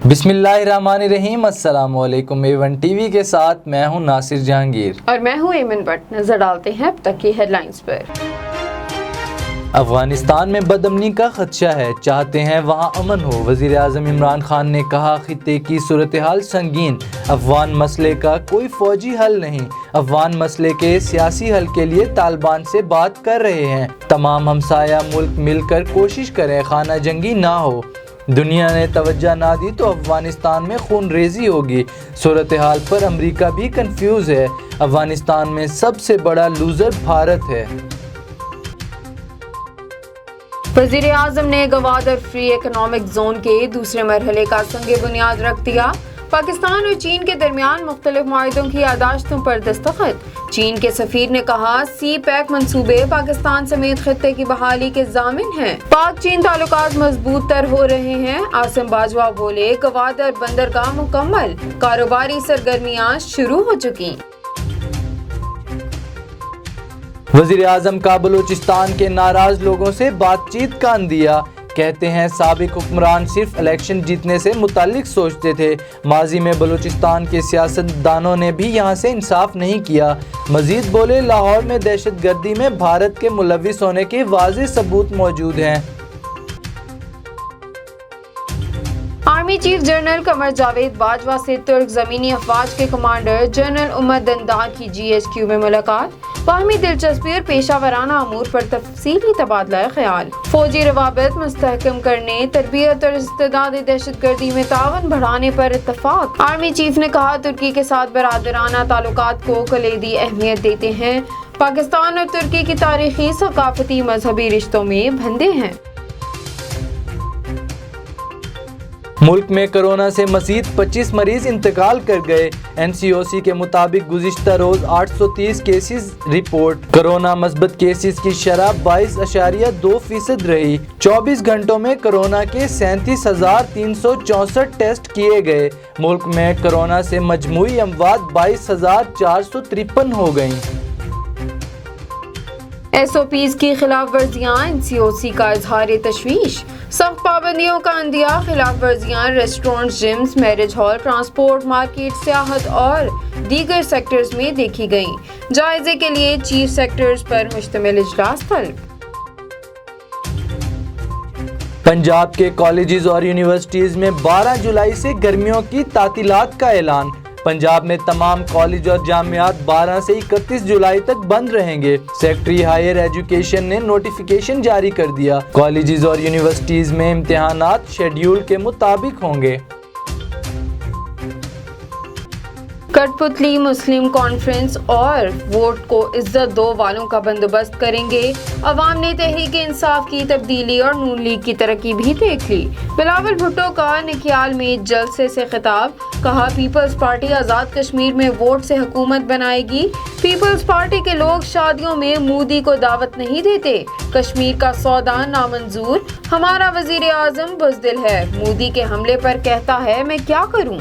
बिस्मिल्लाहिर्रहमानिर्रहीम। अस्सलाम वालेकुम। A1 टीवी के साथ मैं हूं नासिर जहांगीर और मैं हूं एमन भट्ट। नजर डालते हैं अब तक की हेडलाइंस पर। अफगानिस्तान में बदअमनी का खदशा है, चाहते हैं वहां अमन हो। वज़ीर आज़म इमरान खान ने कहा, खित्ते की सूरत हाल संगीन, अफगान मसले का कोई फौजी हल नहीं। अफगान मसले के सियासी हल के लिए तालिबान से बात कर रहे हैं। तमाम हमसाया मुल्क मिलकर कोशिश करें खाना जंगी ना हो। दुनिया ने तवज्जो ना दी तो अफगानिस्तान में खून रेजी होगी। सूरत हाल पर अमरीका भी कंफ्यूज है। अफगानिस्तान में सबसे बड़ा लूजर भारत है। वज़ीर आज़म ने गवादर फ्री इकोनॉमिक जोन के दूसरे मरहले का संग बुनियाद रख दिया। पाकिस्तान और चीन के दरमियान मुख्तलिफ मुआहिदों की यादाश्तों पर दस्तखत। चीन के सफीर ने कहा, सी पैक मंसूबे पाकिस्तान समेत खित्ते की बहाली के ज़ामिन हैं। पाक चीन ताल्लुकात मजबूत तर हो रहे हैं। आसिम बाजवा बोले, गवादर बंदरगाह मुकम्मल, कारोबारी सरगर्मियां शुरू हो चुकी। वज़ीर आज़म का बलूचिस्तान के नाराज लोगों से बातचीत का अंदिया। कहते हैं साबिक हुक्मरान सिर्फ इलेक्शन जीतने से मुताल्लिक सोचते थे। माजी में बलूचिस्तान के सियासतदानों ने भी यहाँ से इंसाफ नहीं किया। मजीद बोले, लाहौर में दहशत गर्दी में भारत के मुलविस होने के वाज़ेह सबूत मौजूद हैं। Army chief general Qamar Javed Bajwa से तुर्क ज़मीनी अफवाज के कमांडर जनरल उमर दंदार की GHQ में मुलाकात। बाहमी दिलचस्पी और पेशा वराना अमूर पर तफसीली तबादला ख्याल। फौजी रवाबित मुस्तहकम करने, तरबियत और इस्तेदाद दहशत गर्दी में तावन बढ़ाने पर इत्तफाक। आर्मी चीफ ने कहा, तुर्की के साथ बरादराना ताल्लुकात को कलीदी अहमियत देते हैं। पाकिस्तान और तुर्की की तारीखी, सकाफती, मजहबी रिश्तों में बंधे हैं। मुल्क में कोरोना से मज़ीद 25 मरीज इंतकाल कर गए। NCOC के मुताबिक गुज़िश्ता रोज 830 केसेस रिपोर्ट। कोरोना मस्बत केसेस की शरह 22.2% रही। 24 घंटों में कोरोना के 37,364 टेस्ट किए गए। मुल्क में कोरोना से मजमूई अमवात 22,453 हो गयी। SOPs की खिलाफ वर्जियाँ, NCOC का इजहार तशवीश। सख्त पाबंदियों का अंदिया, खिलाफ वर्जियाँ restaurant, gyms, marriage hall, transport, market, सियाहत और दीगर सेक्टर्स में देखी गईं। जायजे के लिए चीफ सेक्टर्स पर मुश्तमिल इजलास तलब। पंजाब के कॉलेजेस और यूनिवर्सिटीज में 12 जुलाई से गर्मियों की तातीलात का ऐलान। पंजाब में तमाम कॉलेज और जामियात 12 से 31 जुलाई तक बंद रहेंगे। सेक्रेटरी हायर एजुकेशन ने नोटिफिकेशन जारी कर दिया। कॉलेजेस और यूनिवर्सिटीज में इम्तिहानात शेड्यूल के मुताबिक होंगे। कठपुतली मुस्लिम कॉन्फ्रेंस और वोट को इज्जत दो वालों का बंदोबस्त करेंगे। अवाम ने तहरीक इंसाफ की तब्दीली और नून लीग की तरक्की भी देख ली। बिलावल भुट्टो का निक्याल में जलसे से खिताब। कहा, पीपल्स पार्टी आज़ाद कश्मीर में वोट से हुकूमत बनाएगी। पीपल्स पार्टी के लोग शादियों में मोदी को दावत नहीं देते। कश्मीर का सौदा नामंजूर। हमारा वजीर आज़म बुज़दिल है, मोदी के हमले पर कहता है मैं क्या करूं।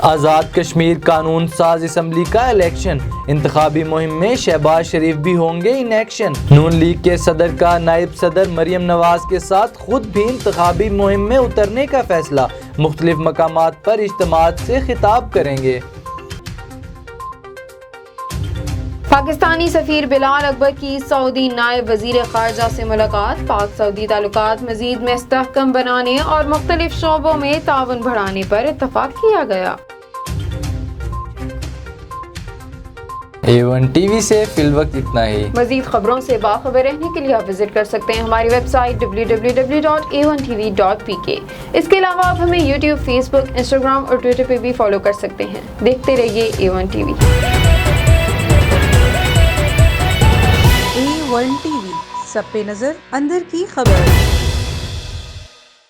आज़ाद कश्मीर कानून साज असम्बली का इलेक्शन। इंतखाबी मुहिम में शहबाज शरीफ भी होंगे इन एक्शन। नून लीग के सदर का नायब सदर मरियम नवाज के साथ खुद भी इंतखाबी मुहिम में उतरने का फैसला। मुख्तलिफ मकामात पर इज्तिमात से खिताब करेंगे। पाकिस्तानी सफीर बिलाल अकबर की सऊदी नायब वजीर खारजा से मुलाकात। पाक सऊदी ताल्लुकात मजीद मुस्तहकम बनाने और मुख्तलिफ शोबों में ताउन बढ़ाने पर इत्तफाक किया गया। A1 टीवी से फिलवक्त इतना ही। मजीद खबरों से बाखबर रहने के लिए आप विजिट कर सकते हैं हमारी वेबसाइट www.a1tv.pk। इसके अलावा आप हमें YouTube, Facebook, Instagram और Twitter पे भी फॉलो कर सकते हैं। देखते रहिए A1 टीवी। A1 टीवी, सब पे नजर, अंदर की खबर।